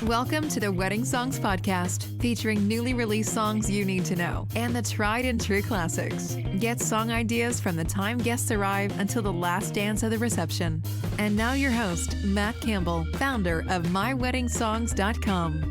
Welcome to the Wedding Songs Podcast, featuring newly released songs you need to know and the tried and true classics. Get song ideas from the time guests arrive until the last dance of the reception. And now your host, Matt Campbell, founder of MyWeddingSongs.com.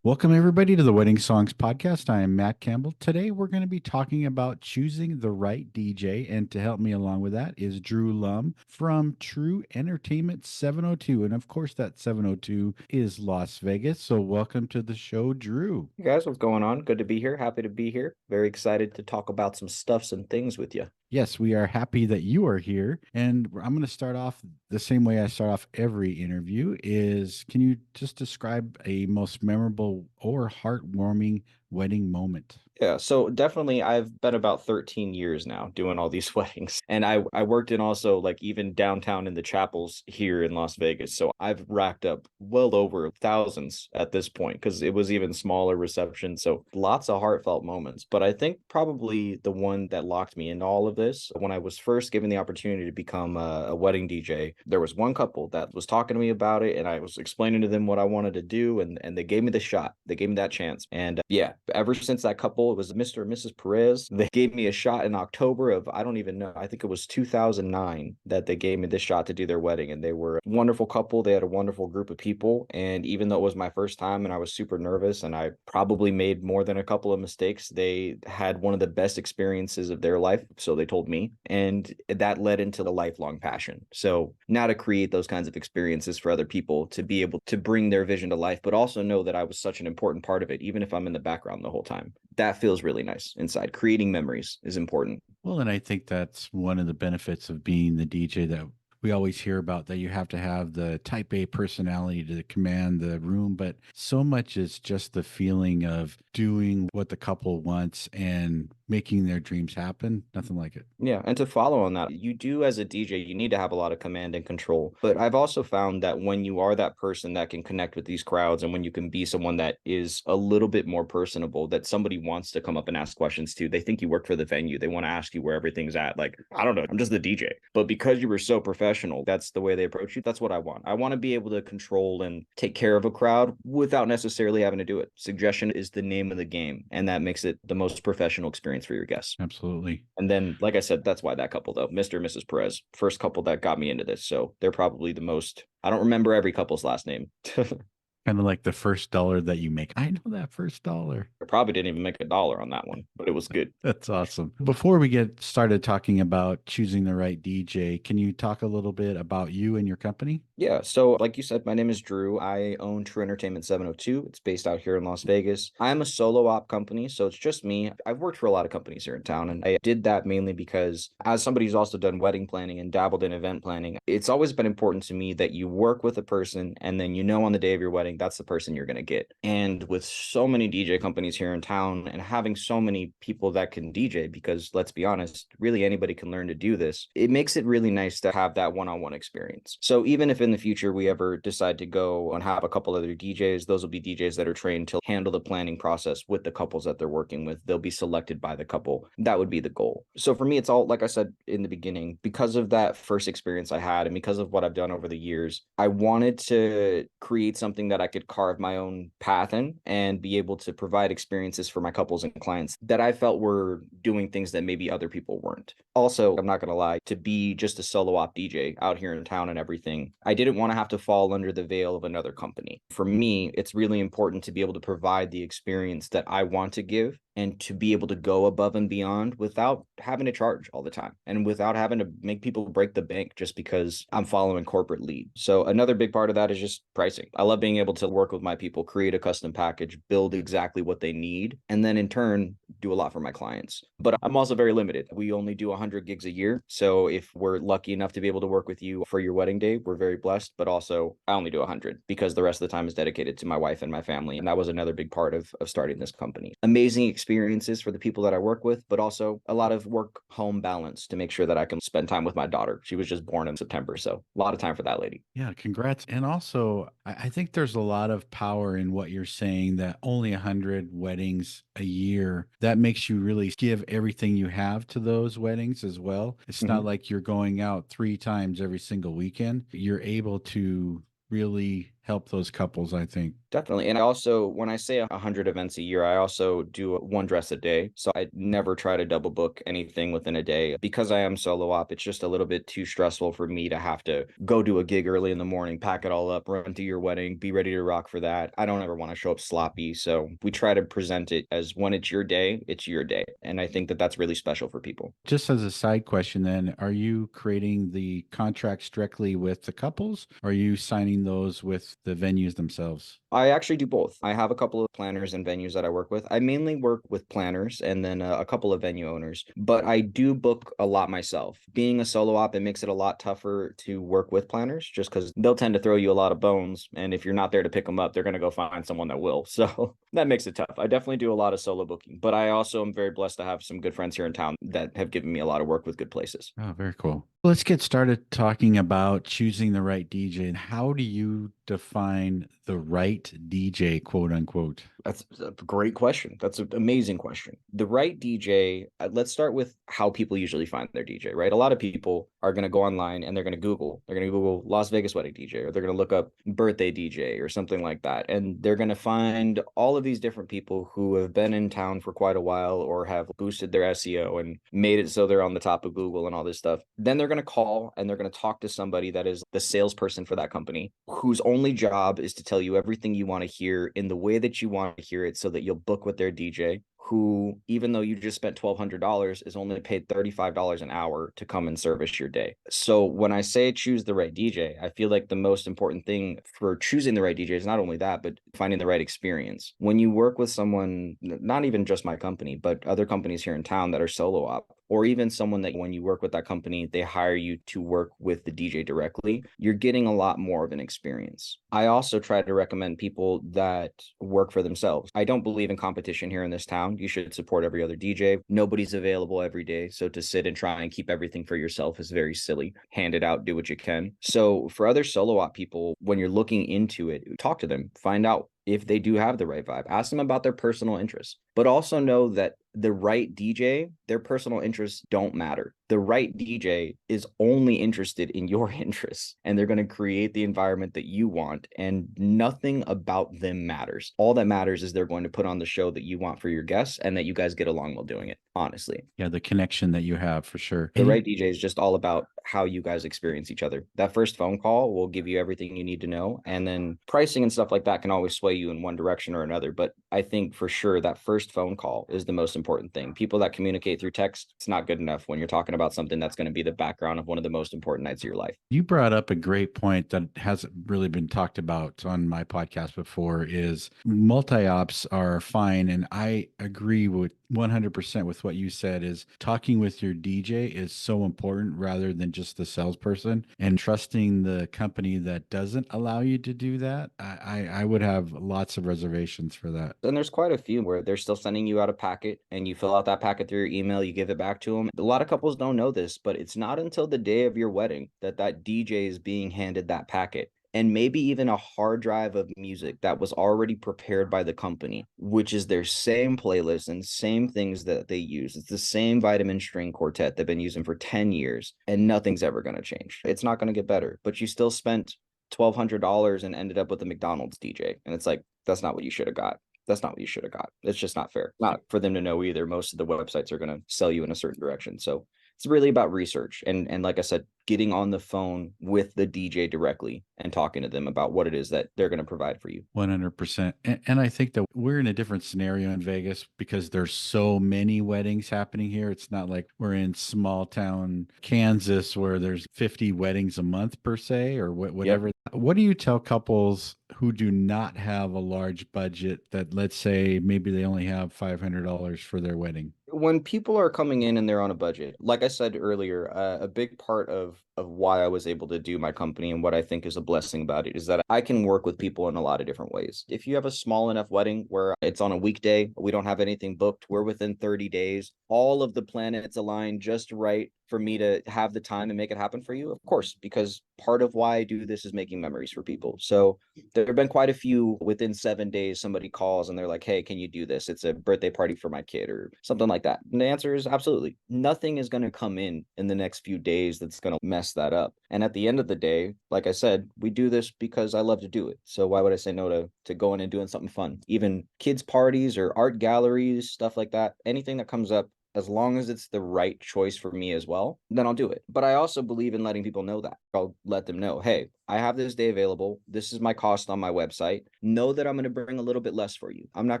Welcome, everybody, to the Wedding Songs Podcast. I am Matt Campbell. Today, we're going to be talking about choosing the right DJ. And to help me along with that is Drew Lum from True Entertainment 702. And of course, that 702 is Las Vegas. So welcome to the show, Drew. Hey guys, what's going on? Good to be here. Happy to be here. Very excited to talk about some stuff and things with you. Yes, we are happy that you are here. And I'm going to start off the same way I start off every interview is, can you just describe a most memorable or heartwarming wedding moment? Yeah, so definitely I've been about 13 years now doing all these weddings. And I worked in also like even downtown in the chapels here in Las Vegas. So I've racked up well over thousands at this point because it was even smaller reception. So lots of heartfelt moments. But I think probably the one that locked me into all of this, when I was first given the opportunity to become a wedding DJ, there was one couple that was talking to me about it and I was explaining to them what I wanted to do and they gave me the shot. They gave me that chance. And yeah, ever since that couple, it was Mr. and Mrs. Perez. They gave me a shot in October of, I don't even know, I think it was 2009 that they gave me this shot to do their wedding. And they were a wonderful couple. They had a wonderful group of people. And even though it was my first time and I was super nervous and I probably made more than a couple of mistakes, they had one of the best experiences of their life. So they told me. And that led into the lifelong passion. So now to create those kinds of experiences for other people to be able to bring their vision to life, but also know that I was such an important part of it, even if I'm in the background the whole time. That feels really nice inside. Creating memories is important. Well, and I think that's one of the benefits of being the DJ that we always hear about, that you have to have the type A personality to command the room, but so much is just the feeling of doing what the couple wants and making their dreams happen. Nothing like it. Yeah. And to follow on that, you do as a DJ, you need to have a lot of command and control. But I've also found that when you are that person that can connect with these crowds and when you can be someone that is a little bit more personable, that somebody wants to come up and ask questions to, they think you work for the venue. They want to ask you where everything's at. Like, I don't know, I'm just the DJ. But because you were so professional, that's the way they approach you. That's what I want. I want to be able to control and take care of a crowd without necessarily having to do it. Suggestion is the name of the game. And that makes it the most professional experience for your guests. Absolutely. And then, like I said, that's why that couple, though, Mr. and Mrs. Perez, first couple that got me into this. So they're probably the most, I don't remember every couple's last name. Kind of like the first dollar that you make. I know that first dollar. I probably didn't even make $1 on that one, but it was good. That's awesome. Before we get started talking about choosing the right DJ, can you talk a little bit about you and your company? Yeah. So like you said, my name is Drew. I own True Entertainment 702. It's based out here in Las Vegas. I'm a solo op company, so it's just me. I've worked for a lot of companies here in town, and I did that mainly because as somebody who's also done wedding planning and dabbled in event planning, it's always been important to me that you work with a person and then you know on the day of your wedding, that's the person you're going to get. And with so many DJ companies here in town and having so many people that can DJ, because let's be honest, really anybody can learn to do this, it makes it really nice to have that one-on-one experience. So even if in the future we ever decide to go and have a couple other DJs, those will be DJs that are trained to handle the planning process with the couples that they're working with. They'll be selected by the couple. That would be the goal. So for me, it's all, like I said in the beginning, because of that first experience I had and because of what I've done over the years, I wanted to create something that I could carve my own path in and be able to provide experiences for my couples and clients that I felt were doing things that maybe other people weren't. Also, I'm not going to lie, to be just a solo op DJ out here in town and everything, I didn't want to have to fall under the veil of another company. For me, it's really important to be able to provide the experience that I want to give and to be able to go above and beyond without having to charge all the time and without having to make people break the bank just because I'm following corporate lead. So another big part of that is just pricing. I love being able to work with my people, create a custom package, build exactly what they need, and then in turn, do a lot for my clients. But I'm also very limited. We only do 100 gigs a year. So if we're lucky enough to be able to work with you for your wedding day, we're very blessed. But also, I only do 100 because the rest of the time is dedicated to my wife and my family. And that was another big part of starting this company. Amazing experiences for the people that I work with, but also a lot of work-home balance to make sure that I can spend time with my daughter. She was just born in September. So a lot of time for that lady. Yeah, congrats. And also, I think there's a lot of power in what you're saying, that only 100 weddings a year, that makes you really give everything you have to those weddings as well. It's not like you're going out 3 times every single weekend. You're able to really help those couples, I think. Definitely. And I also, when I say 100 events a year, I also do one dress a day. So I never try to double book anything within a day. Because I am solo op, it's just a little bit too stressful for me to have to go do a gig early in the morning, pack it all up, run to your wedding, be ready to rock for that. I don't ever want to show up sloppy. So we try to present it as when it's your day, it's your day. And I think that that's really special for people. Just as a side question, then, are you creating the contracts directly with the couples? Or are you signing those with the venues themselves? I actually do both. I have a couple of planners and venues that I work with. I mainly work with planners and then a couple of venue owners, but I do book a lot myself. Being a solo op, it makes it a lot tougher to work with planners just because they'll tend to throw you a lot of bones. And if you're not there to pick them up, they're going to go find someone that will. So that makes it tough. I definitely do a lot of solo booking, but I also am very blessed to have some good friends here in town that have given me a lot of work with good places. Oh, very cool. Let's get started talking about choosing the right DJ. And how do you define the right DJ, quote unquote? That's a great question. That's an amazing question. The right DJ, let's start with how people usually find their DJ, right? A lot of people are going to go online and they're going to Google Las Vegas wedding DJ, or they're going to look up birthday DJ or something like that. And they're going to find all of these different people who have been in town for quite a while or have boosted their SEO and made it so they're on the top of Google and all this stuff. Then they're going to call and they're going to talk to somebody that is the salesperson for that company, whose only job is to tell you everything you want to hear in the way that you want to hear it so that you'll book with their DJ, who, even though you just spent $1,200, is only paid $35 an hour to come and service your day. So when I say choose the right DJ, I feel like the most important thing for choosing the right DJ is not only that, but finding the right experience. When you work with someone, not even just my company, but other companies here in town that are solo op, or even someone that when you work with that company, they hire you to work with the DJ directly, you're getting a lot more of an experience. I also try to recommend people that work for themselves. I don't believe in competition here in this town. You should support every other DJ. Nobody's available every day. So to sit and try and keep everything for yourself is very silly. Hand it out, do what you can. So for other solo op people, when you're looking into it, talk to them, find out if they do have the right vibe, ask them about their personal interests, but also know that the right DJ, their personal interests don't matter. The right DJ is only interested in your interests, and they're going to create the environment that you want, and nothing about them matters. All that matters is they're going to put on the show that you want for your guests and that you guys get along while doing it, honestly. Yeah, the connection that you have for sure. The right DJ is just all about how you guys experience each other. That first phone call will give you everything you need to know. And then pricing and stuff like that can always sway you in one direction or another. But I think for sure that first phone call is the most important thing. People that communicate through text, it's not good enough when you're talking about something that's going to be the background of one of the most important nights of your life. You brought up a great point that hasn't really been talked about on my podcast before is multi-ops are fine. And I agree with 100% with what you said is talking with your DJ is so important rather than just the salesperson, and trusting the company that doesn't allow you to do that. I would have lots of reservations for that. And there's quite a few where they're still sending you out a packet and you fill out that packet through your email, you give it back to them. A lot of couples don't know this, but it's not until the day of your wedding that that DJ is being handed that packet. And maybe even a hard drive of music that was already prepared by the company, which is their same playlist and same things that they use. It's the same vitamin string quartet they've been using for 10 years, and nothing's ever going to change. It's not going to get better, but you still spent $1,200 and ended up with a McDonald's DJ. And it's like, that's not what you should have got. That's not what you should have got. It's just not fair. Not for them to know either. Most of the websites are going to sell you in a certain direction. So it's really about research. And like I said, getting on the phone with the DJ directly and talking to them about what it is that they're going to provide for you. 100%. And I think that we're in a different scenario in Vegas because there's so many weddings happening here. It's not like we're in small town Kansas where there's 50 weddings a month per se, or whatever. Yep. What do you tell couples who do not have a large budget that, let's say, maybe they only have $500 for their wedding? When people are coming in and they're on a budget, like I said earlier, a big part of why I was able to do my company and what I think is a blessing about it is that I can work with people in a lot of different ways. If you have a small enough wedding where it's on a weekday, we don't have anything booked, we're within 30 days, all of the planets align just right for me to have the time and make it happen for you, of course, because Part of why I do this is making memories for people. So there have been quite a few within 7 days, somebody calls and they're like, hey, can you do this? It's a birthday party for my kid or something like that. And the answer is absolutely. Nothing is going to come in the next few days that's going to mess that up. And at the end of the day, like I said, we do this because I love to do it. So why would I say no to going and doing something fun? Even kids' parties or art galleries, stuff like that, anything that comes up, as long as it's the right choice for me as well, then I'll do it. But I also believe in letting people know that. I'll let them know, hey, I have this day available. This is my cost on my website. Know that I'm going to bring a little bit less for you. I'm not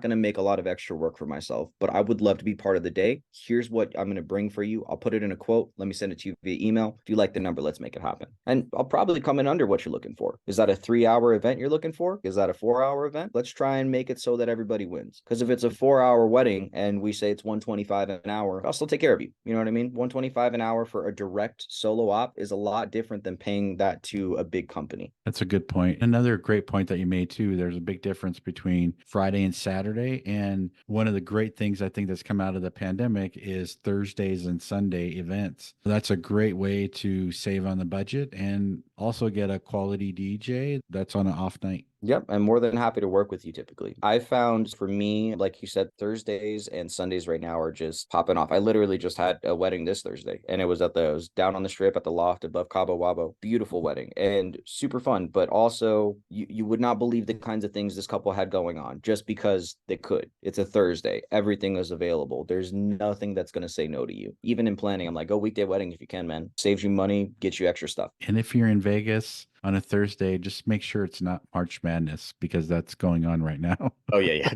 going to make a lot of extra work for myself, but I would love to be part of the day. Here's what I'm going to bring for you. I'll put it in a quote. Let me send it to you via email. If you like the number, let's make it happen. And I'll probably come in under what you're looking for. Is that a 3-hour event you're looking for? Is that a 4-hour event? Let's try and make it so that everybody wins. Because if it's a 4-hour wedding and we say it's $125 an hour, I'll still take care of you. You know what I mean? $125 an hour for a direct solo op is a lot different than paying that to a big company. That's a good point. Another great point that you made too. There's a big difference between Friday and Saturday. And one of the great things I think that's come out of the pandemic is Thursdays and Sunday events. That's a great way to save on the budget and also get a quality DJ that's on an off night. Yep, I'm more than happy to work with you typically. I found for me, like you said, Thursdays and Sundays right now are just popping off. I literally just had a wedding this Thursday and it was down on the strip at the loft above Cabo Wabo. Beautiful wedding and super fun, but also you would not believe the kinds of things this couple had going on just because they could. It's a Thursday. Everything is available. There's nothing that's going to say no to you. Even in planning, I'm like, go weekday wedding if you can, man. Saves you money, gets you extra stuff. And if you're in Vegas on a Thursday, just make sure it's not March Madness because that's going on right now. Oh, yeah.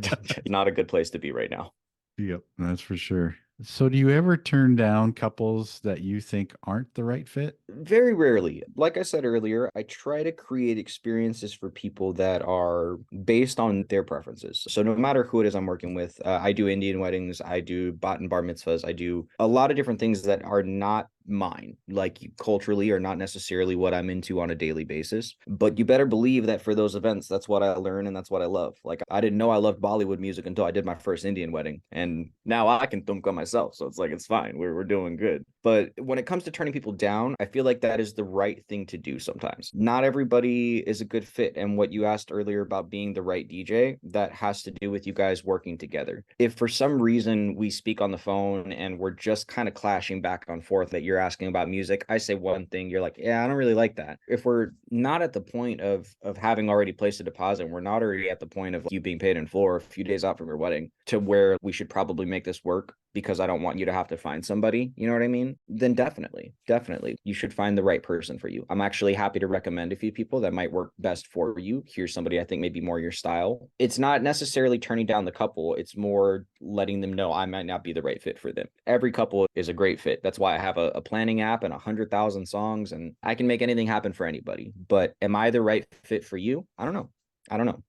Not a good place to be right now. Yep, that's for sure. So do you ever turn down couples that you think aren't the right fit? Very rarely. Like I said earlier, I try to create experiences for people that are based on their preferences. So no matter who it is I'm working with, I do Indian weddings, I do bat and bar mitzvahs, I do a lot of different things that are not mine, like culturally, or not necessarily what I'm into on a daily basis. But you better believe that for those events, that's what I learn and that's what I love. Like I didn't know I loved Bollywood music until I did my first Indian wedding, and now I can tumka myself. So it's like it's fine. We're doing good. But when it comes to turning people down, I feel like that is the right thing to do sometimes. Not everybody is a good fit. And what you asked earlier about being the right DJ, that has to do with you guys working together. If for some reason we speak on the phone and we're just kind of clashing back and forth, that you're asking about music, I say one thing, you're like, yeah, I don't really like that. If we're not at the point of having already placed a deposit, and we're not already at the point of you being paid in full or a few days out from your wedding, to where we should probably make this work because I don't want you to have to find somebody, you know what I mean? Then definitely, you should find the right person for you. I'm actually happy to recommend a few people that might work best for you. Here's somebody I think may be more your style. It's not necessarily turning down the couple. It's more letting them know I might not be the right fit for them. Every couple is a great fit. That's why I have a planning app and 100,000 songs, and I can make anything happen for anybody. But am I the right fit for you? I don't know.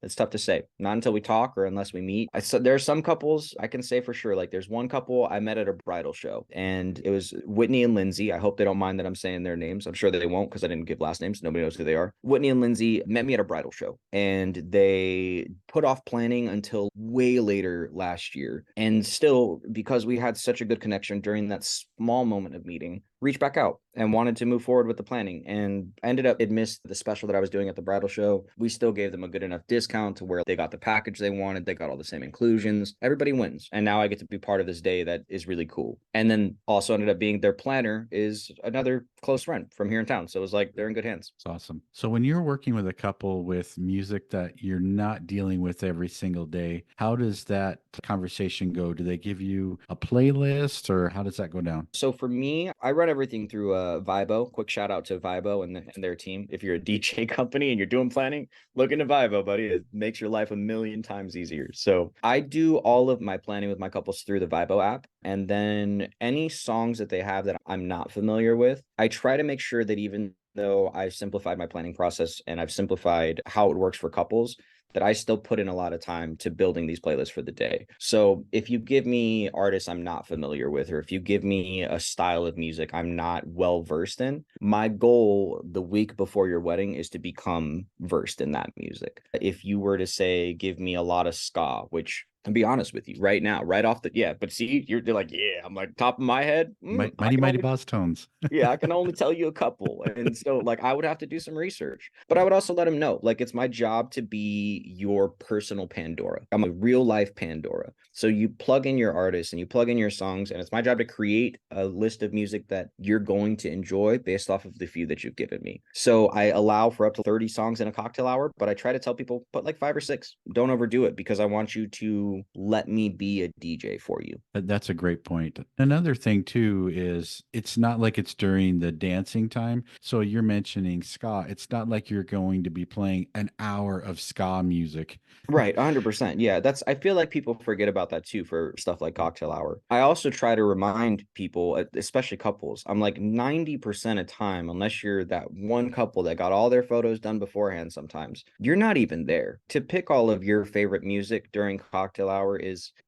It's tough to say. Not until we talk or unless we meet. There are some couples I can say for sure. Like there's one couple I met at a bridal show, and it was Whitney and Lindsay. I hope they don't mind that I'm saying their names. I'm sure that they won't because I didn't give last names. Nobody knows who they are. Whitney and Lindsay met me at a bridal show, and they put off planning until way later last year. And still, because we had such a good connection during that small moment of meeting, reached back out and wanted to move forward with the planning, and ended up it missed the special that I was doing at the bridal show. We still gave them a good enough discount to where they got the package they wanted. They got all the same inclusions. Everybody wins. And now I get to be part of this day that is really cool. And then also ended up being their planner is another close friend from here in town. So it was like they're in good hands. It's awesome. So when you're working with a couple with music that you're not dealing with every single day, how does that conversation go? Do they give you a playlist or how does that go down? So for me, I run everything through Vibo. Quick shout out to Vibo and their team. If you're a DJ company and you're doing planning, look into Vibo, buddy. It makes your life a million times easier. So I do all of my planning with my couples through the Vibo app. And then any songs that they have that I'm not familiar with, I try to make sure that even though I've simplified my planning process and I've simplified how it works for couples, that I still put in a lot of time to building these playlists for the day. So if you give me artists I'm not familiar with, or if you give me a style of music I'm not well versed in, my goal the week before your wedding is to become versed in that music. If you were to say, give me a lot of ska, which And be honest with you right now, right off the, yeah, but see, you're like, yeah, I'm like top of my head. I Mighty can Mighty only Boss Tones. Yeah, I can only tell you a couple. And so, like, I would have to do some research, but I would also let him know, like, it's my job to be your personal Pandora. I'm a real life Pandora. So you plug in your artists and you plug in your songs, and it's my job to create a list of music that you're going to enjoy based off of the few that you've given me. So I allow for up to 30 songs in a cocktail hour, but I try to tell people, put like 5 or 6. Don't overdo it because I want you to let me be a DJ for you. That's a great point. Another thing too is it's not like it's during the dancing time. So you're mentioning ska. It's not like you're going to be playing an hour of ska music. Right, 100%. Yeah, I feel like people forget about that too for stuff like cocktail hour. I also try to remind people, especially couples, I'm like 90% of time, unless you're that one couple that got all their photos done beforehand sometimes, you're not even there. To pick all of your favorite music during cocktail hour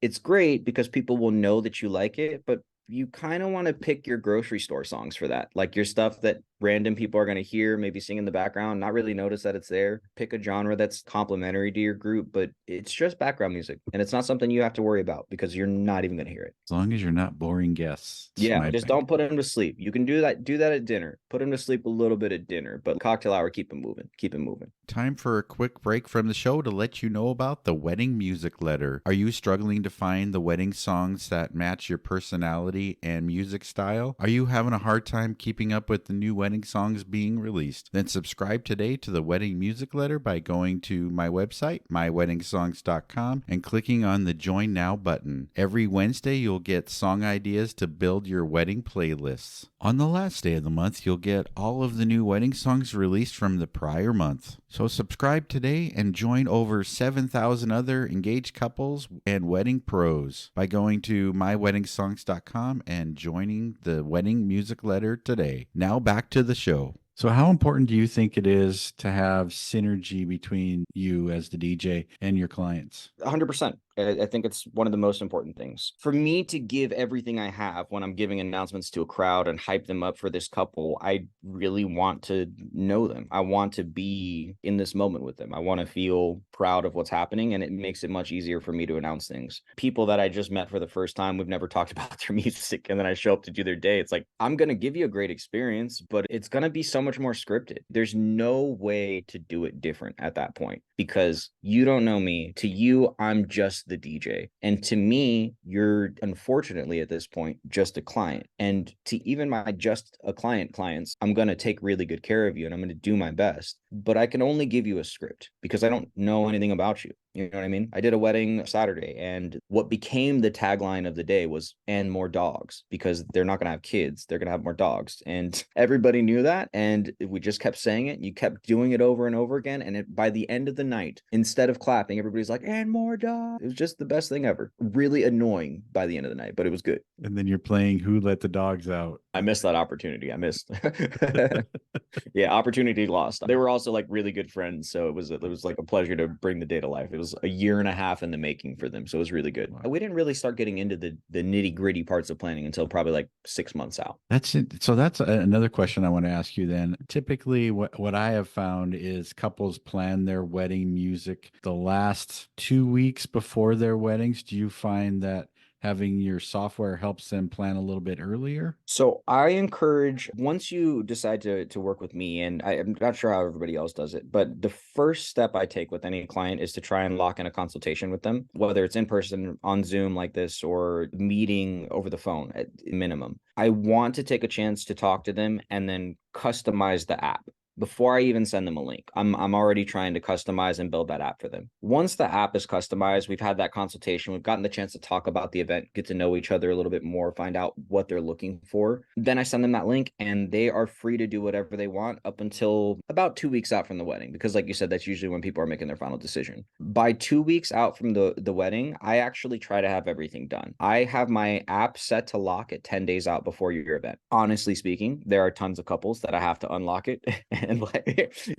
it's great because people will know that you like it, but you kind of want to pick your grocery store songs for that, like your stuff that random people are going to hear, maybe sing in the background, not really notice that it's there. Pick a genre that's complementary to your group, but it's just background music and it's not something you have to worry about because you're not even going to hear it. As long as you're not boring guests. Yeah, just don't put them to sleep. You can do that at dinner. Put them to sleep a little bit at dinner, but cocktail hour, keep them moving. Keep them moving. Time for a quick break from the show to let you know about the Wedding Music Letter. Are you struggling to find the wedding songs that match your personality and music style? Are you having a hard time keeping up with the new wedding songs being released? Then subscribe today to the Wedding Music Letter by going to my website, myweddingsongs.com, and clicking on the Join Now button. Every Wednesday, you'll get song ideas to build your wedding playlists. On the last day of the month, you'll get all of the new wedding songs released from the prior month. So subscribe today and join over 7,000 other engaged couples and wedding pros by going to myweddingsongs.com and joining the Wedding Music Letter today. Now back to the show. So how important do you think it is to have synergy between you as the DJ and your clients? 100%. I think it's one of the most important things. For me to give everything I have when I'm giving announcements to a crowd and hype them up for this couple, I really want to know them. I want to be in this moment with them. I want to feel proud of what's happening, and it makes it much easier for me to announce things. People that I just met for the first time, we've never talked about their music, and then I show up to do their day. It's like, I'm going to give you a great experience, but it's going to be so much more scripted. There's no way to do it different at that point because you don't know me. To you, I'm just the DJ. And to me, you're unfortunately at this point just a client. And to even my just a clients, I'm going to take really good care of you and I'm going to do my best. But I can only give you a script because I don't know anything about you. You know what I mean? I did a wedding Saturday, and what became the tagline of the day was "and more dogs," because they're not going to have kids. They're going to have more dogs. And everybody knew that. And we just kept saying it. You kept doing it over and over again. And by the end of the night, instead of clapping, everybody's like, "and more dogs." It was just the best thing ever. Really annoying by the end of the night, but it was good. And then you're playing Who Let the Dogs Out. I missed that opportunity. I missed. Yeah, opportunity lost. They were also like really good friends, so it was like a pleasure to bring the day to life. It was a year and a half in the making for them, so it was really good. Wow. We didn't really start getting into the nitty gritty parts of planning until probably like 6 months out. That's it. So that's another question I want to ask you then. Typically, what I have found is couples plan their wedding music the last 2 weeks before their weddings. Do you find that having your software helps them plan a little bit earlier? So I encourage, once you decide to work with me, and I'm not sure how everybody else does it, but the first step I take with any client is to try and lock in a consultation with them, whether it's in person on Zoom like this or meeting over the phone at minimum. I want to take a chance to talk to them and then customize the app. Before I even send them a link, I'm already trying to customize and build that app for them. Once the app is customized, we've had that consultation, we've gotten the chance to talk about the event, get to know each other a little bit more, find out what they're looking for. Then I send them that link and they are free to do whatever they want up until about 2 weeks out from the wedding. Because like you said, that's usually when people are making their final decision. By 2 weeks out from the wedding, I actually try to have everything done. I have my app set to lock at 10 days out before your event. Honestly speaking, there are tons of couples that I have to unlock it and like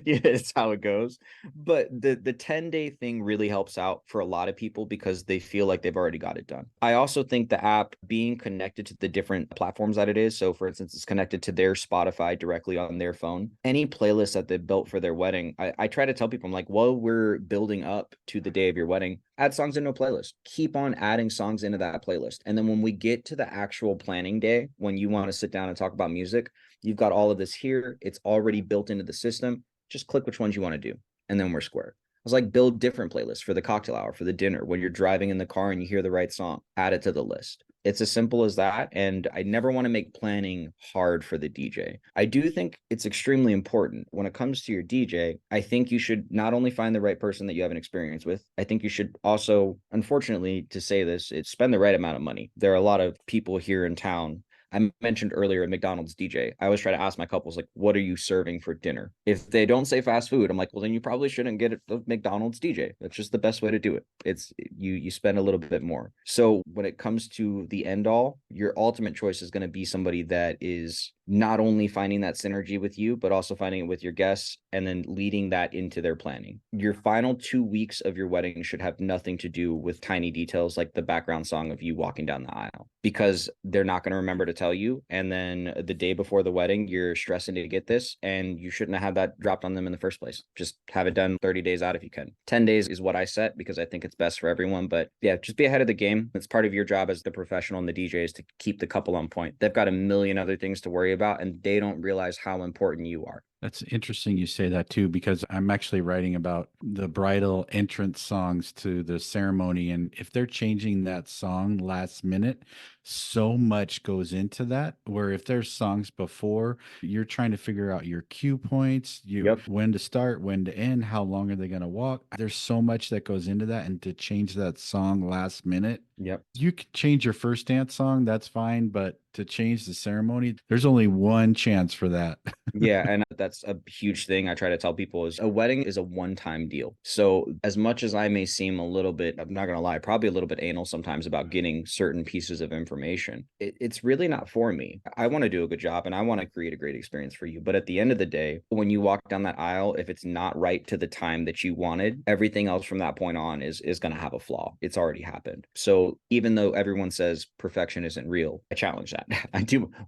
yeah, it's how it goes. But the 10-day thing really helps out for a lot of people because they feel like they've already got it done. I also think the app being connected to the different platforms that it is, so for instance, it's connected to their Spotify directly on their phone. Any playlist that they built for their wedding, I try to tell people, I'm like, while we're building up to the day of your wedding, add songs into a playlist. Keep on adding songs into that playlist. And then when we get to the actual planning day, when you want to sit down and talk about music, you've got all of this here. It's already built into the system. Just click which ones you want to do. And then we're square. I was like, build different playlists for the cocktail hour, for the dinner, when you're driving in the car and you hear the right song, add it to the list. It's as simple as that. And I never want to make planning hard for the DJ. I do think it's extremely important when it comes to your DJ. I think you should not only find the right person that you have an experience with, I think you should also, unfortunately, to say this, it's spend the right amount of money. There are a lot of people here in town. I mentioned earlier a McDonald's DJ. I always try to ask my couples, like, what are you serving for dinner? If they don't say fast food, I'm like, well, then you probably shouldn't get a McDonald's DJ. That's just the best way to do it. It's you spend a little bit more. So when it comes to the end all, your ultimate choice is going to be somebody that is not only finding that synergy with you, but also finding it with your guests and then leading that into their planning. Your final 2 weeks of your wedding should have nothing to do with tiny details like the background song of you walking down the aisle, because they're not going to remember to tell you. And then the day before the wedding, you're stressing to get this, and you shouldn't have that dropped on them in the first place. Just have it done 30 days out if you can. 10 days is what I set because I think it's best for everyone. But yeah, just be ahead of the game. It's part of your job as the professional and the DJ is to keep the couple on point. They've got a million other things to worry about, and they don't realize how important you are. That's interesting you say that too, because I'm actually writing about the bridal entrance songs to the ceremony. And if they're changing that song last minute, so much goes into that. Where if there's songs before, you're trying to figure out your cue points, when to start, when to end, how long are they going to walk. There's so much that goes into that. And to change that song last minute, you can change your first dance song, that's fine. But to change the ceremony, there's only one chance for that. Yeah, and that's a huge thing I try to tell people is a wedding is a one-time deal. So as much as I may seem a little bit, I'm not going to lie, probably a little bit anal sometimes about getting certain pieces of information, it's really not for me. I want to do a good job and I want to create a great experience for you. But at the end of the day, when you walk down that aisle, if it's not right to the time that you wanted, everything else from that point on is going to have a flaw. It's already happened. So even though everyone says perfection isn't real, I challenge that.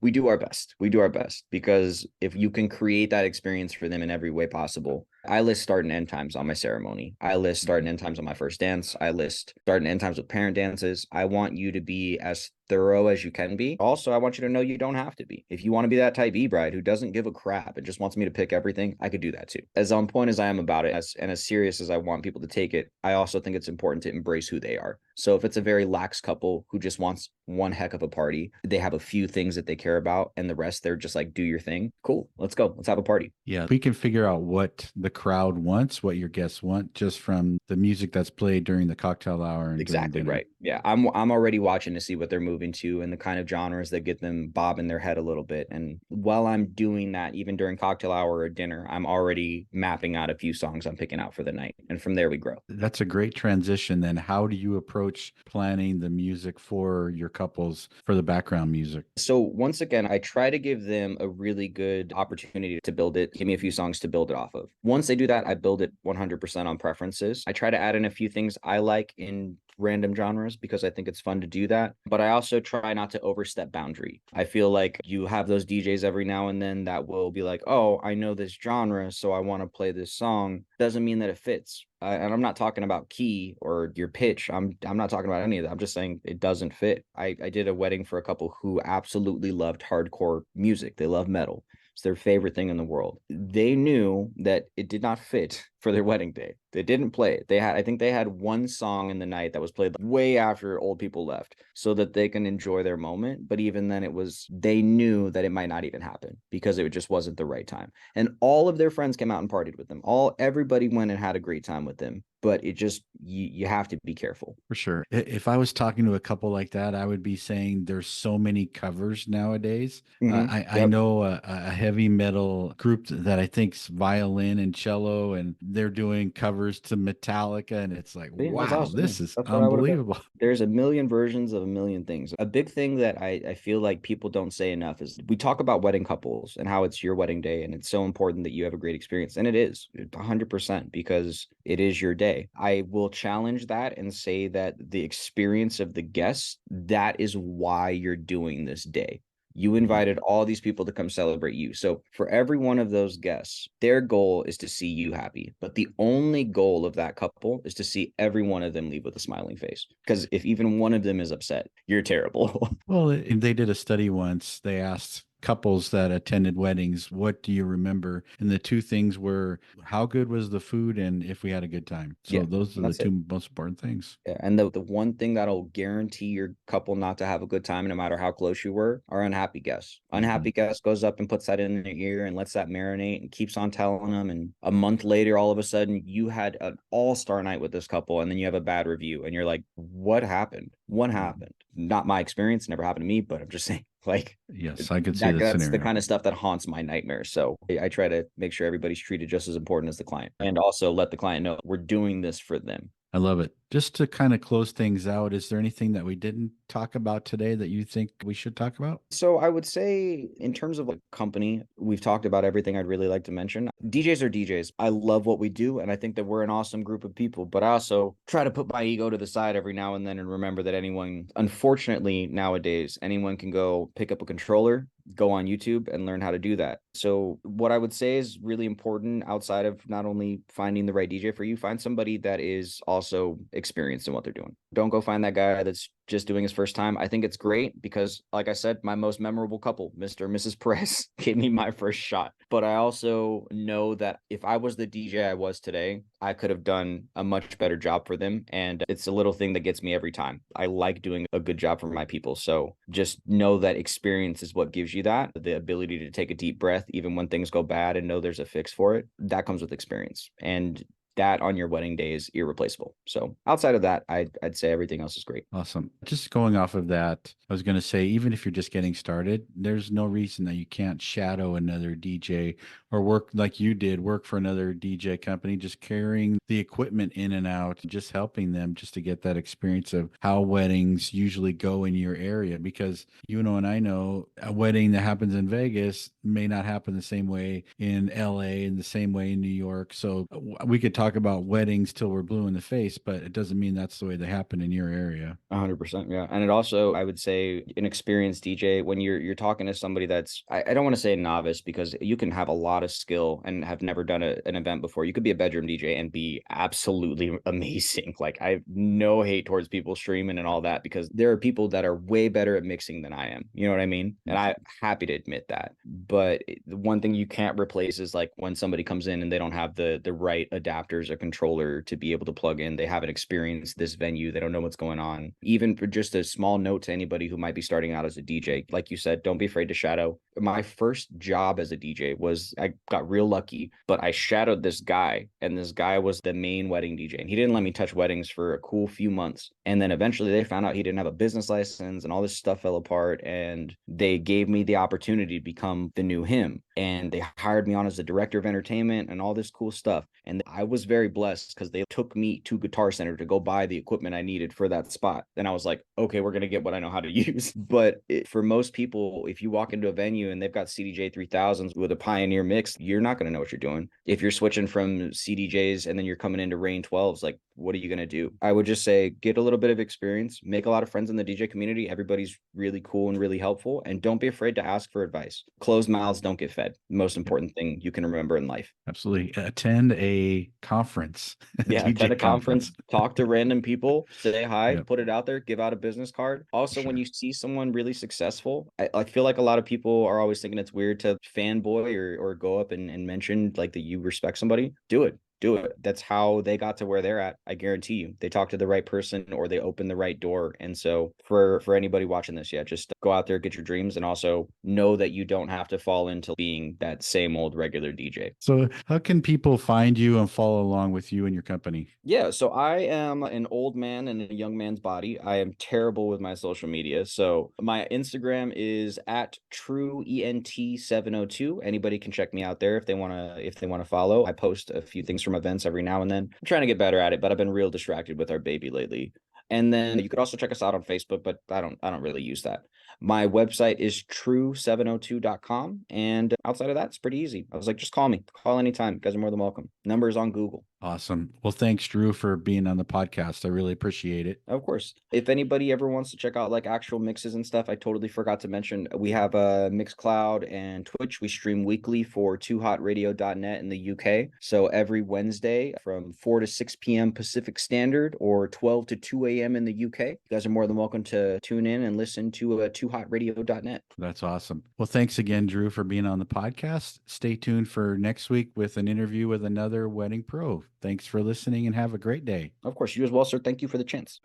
We do our best. We do our best, because if you can create that experience for them in every way possible. I list start and end times on my ceremony. I list start and end times on my first dance. I list start and end times with parent dances. I want you to be as thorough as you can be. Also, I want you to know you don't have to be. If you want to be that type B bride who doesn't give a crap and just wants me to pick everything, I could do that too. As on point as I am about it, and as serious as I want people to take it, I also think it's important to embrace who they are. So if it's a very lax couple who just wants one heck of a party, they have a few things that they care about and the rest they're just like, do your thing. Cool. Let's go. Let's have a party. Yeah. We can figure out what the crowd wants, what your guests want, just from the music that's played during the cocktail hour. And exactly right. Yeah. I'm already watching to see what they're moving to and the kind of genres that get them bobbing their head a little bit. And while I'm doing that, even during cocktail hour or dinner, I'm already mapping out a few songs I'm picking out for the night. And from there we grow. That's a great transition. Then how do you approach planning the music for your couples for the background music? So once again, I try to give them a really good opportunity to build it. Give me a few songs to build it off of. Once they do that, I build it 100% on preferences. I try to add in a few things I like in random genres because I think it's fun to do that. But I also try not to overstep boundary. I feel like you have those DJs every now and then that will be like, oh, I know this genre, so I want to play this song. Doesn't mean that it fits. And I'm not talking about key or your pitch. I'm not talking about any of that. I'm just saying it doesn't fit. I did a wedding for a couple who absolutely loved hardcore music. They love metal. It's their favorite thing in the world. They knew that it did not fit for their wedding day. They didn't play it. I think they had one song in the night that was played way after old people left so that they can enjoy their moment. But even then they knew that it might not even happen because it just wasn't the right time. And all of their friends came out and partied with them. Everybody went and had a great time with them. But it just, you have to be careful. For sure. If I was talking to a couple like that, I would be saying there's so many covers nowadays. I know a heavy metal group that I think's violin and cello, and they're doing covers to Metallica, and it's like, Yeah, that's wow, awesome. Yeah, this is that's what I would have done. unbelievable. There's a million versions of a million things. A big thing that I feel like people don't say enough is we talk about wedding couples and how it's your wedding day and it's so important that you have a great experience. And it is 100% because it is your day. I will challenge that and say that the experience of the guests, that is why you're doing this day. You invited all these people to come celebrate you. So for every one of those guests, their goal is to see you happy. But the only goal of that couple is to see every one of them leave with a smiling face. Because if even one of them is upset, you're terrible. Well, they did a study once. They asked couples that attended weddings, what do you remember? And the two things were how good was the food and if we had a good time. So Yeah, those are the that's it. two most important things. Yeah, and the one thing that'll guarantee your couple not to have a good time, no matter how close you were, are unhappy guests. Mhm. Unhappy guest goes up and puts that in their ear and lets that marinate and keeps on telling them. And a month later, all of a sudden, you had an all-star night with this couple, and then you have a bad review, and you're like, "What happened? What happened?" Not my experience, never happened to me, but I'm just saying, like, Yes, I could see the that's the scenario. kind of stuff that haunts my nightmares. So I try to make sure everybody's treated just as important as the client, and also let the client know we're doing this for them. I love it. Just to kind of close things out, is there anything that we didn't talk about today that you think we should talk about? So I would say in terms of like company, we've talked about everything I'd really like to mention. DJs are DJs. I love what we do and I think that we're an awesome group of people, but I also try to put my ego to the side every now and then and remember that anyone, unfortunately nowadays, anyone can go pick up a controller, go on YouTube and learn how to do that. So what I would say is really important outside of not only finding the right DJ for you, find somebody that is also experienced in what they're doing. Don't go find that guy that's just doing his first time. I think it's great because, like I said, my most memorable couple, Mr. and Mrs. Perez, gave me my first shot. But I also know that if I was the DJ I was today, I could have done a much better job for them. And it's a little thing that gets me every time. I like doing a good job for my people. So just know that experience is what gives you that, the ability to take a deep breath, even when things go bad and know there's a fix for it. That comes with experience. And that on your wedding day is irreplaceable. So outside of that, I'd say everything else is great. Awesome. Just going off of that, I was going to say, even if you're just getting started, there's no reason that you can't shadow another DJ or work like you did, work for another DJ company, just carrying the equipment in and out, just helping them just to get that experience of how weddings usually go in your area. Because you know, and I know a wedding that happens in Vegas may not happen the same way in LA and the same way in New York. So we could talk about weddings till we're blue in the face, but it doesn't mean that's the way they happen in your area. 100%, yeah. And it also, I would say, an experienced DJ, when you're talking to somebody that's, I don't want to say novice because you can have a lot of skill and have never done an event before. You could be a bedroom DJ and be absolutely amazing. Like I have no hate towards people streaming and all that because there are people that are way better at mixing than I am. You know what I mean? And I'm happy to admit that. But the one thing you can't replace is like when somebody comes in and they don't have the right adapters or controller to be able to plug in. They haven't experienced this venue. They don't know what's going on. Even for just a small note to anybody who might be starting out as a DJ, like you said, don't be afraid to shadow. My first job as a DJ was, I got real lucky, but I shadowed this guy, and this guy was the main wedding DJ, and he didn't let me touch weddings for a cool few months. And then eventually they found out he didn't have a business license, and all this stuff fell apart. And they gave me the opportunity to become the new him. And they hired me on as the director of entertainment and all this cool stuff. And I was very blessed because they took me to Guitar Center to go buy the equipment I needed for that spot. Then I was like, okay, we're going to get what I know how to use. But for most people, if you walk into a venue and they've got CDJ 3000s with a Pioneer mix, you're not going to know what you're doing. If you're switching from CDJs and then you're coming into Rain 12s, like, what are you going to do? I would just say get a little bit of experience, make a lot of friends in the DJ community. Everybody's really cool and really helpful. And don't be afraid to ask for advice. Closed mouths don't get fed. Most important thing you can remember in life. Absolutely. Attend a conference, a Yeah, attend DJ a conference, conference. talk to random people, say hi, Yep. put it out there, give out a business card. Also, when Sure. you see someone really successful, I feel like a lot of people are always thinking it's weird to fanboy or go up and mention like that you respect somebody. Do it. Do it. That's how they got to where they're at. I guarantee you. They talked to the right person or they opened the right door. And so for anybody watching this, yeah, just go out there, get your dreams, and also know that you don't have to fall into being that same old regular DJ. So, how can people find you and follow along with you and your company? Yeah, so I am an old man in a young man's body. I am terrible with my social media. So my Instagram is at trueent702. Anybody can check me out there if they want to follow. I post a few things from events every now and then. I'm trying to get better at it, but I've been real distracted with our baby lately. And then you could also check us out on Facebook, but I don't really use that. My website is true702.com. And outside of that, it's pretty easy. I was like, just call me. Call anytime. You guys are more than welcome. Number is on Google. Awesome. Well, thanks, Drew, for being on the podcast. I really appreciate it. Of course. If anybody ever wants to check out like actual mixes and stuff, I totally forgot to mention we have a Mixcloud and Twitch. We stream weekly for 2hotradio.net in the UK. So every Wednesday from 4 to 6 p.m. Pacific Standard or 12 to 2 a.m. in the UK. You guys are more than welcome to tune in and listen to 2hotradio.net. That's awesome. Well, thanks again, Drew, for being on the podcast. Stay tuned for next week with an interview with another wedding pro. Thanks for listening and have a great day. Of course, you as well, sir. Thank you for the chance.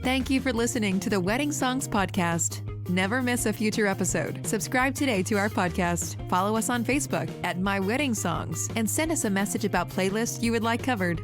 Thank you for listening to the Wedding Songs Podcast. Never miss a future episode. Subscribe today to our podcast. Follow us on Facebook at My Wedding Songs and send us a message about playlists you would like covered.